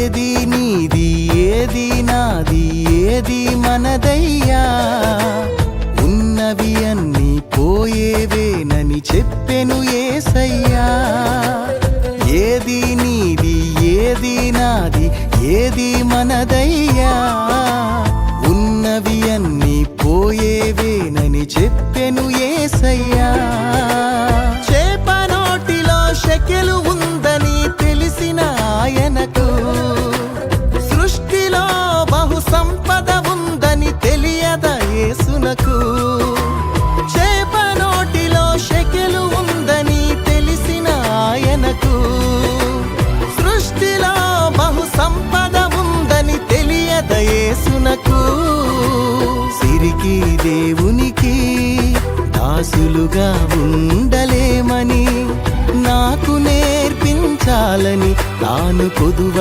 ఏది నీది ఏది నాది ఏది మనదయ్యా, ఉన్నవి అన్నీ పోయేవేనని చెప్పెను యేసయ్యా. ఏది నీది ఏది నాది ఏది మనదయ్యా, ఉన్నవి అన్నీ పోయేవేనని చెప్పెను యేసయ్యా. చేప నోటిలో షెకెలు ఉందని తెలిసిన ఆయనకు, సృష్టిలో బహు సంపద ఉందని తెలియద యేసునకు. చేప నోటిలో షెకెలు ఉందని తెలిసిన ఆయనకు, సృష్టిలో బహు సంపద ఉందని తెలియద యేసునకు. సిరికి దేవునికి దాసులుగా ఉండలేమని నాకు నేర్పించాలని తాను కొదువ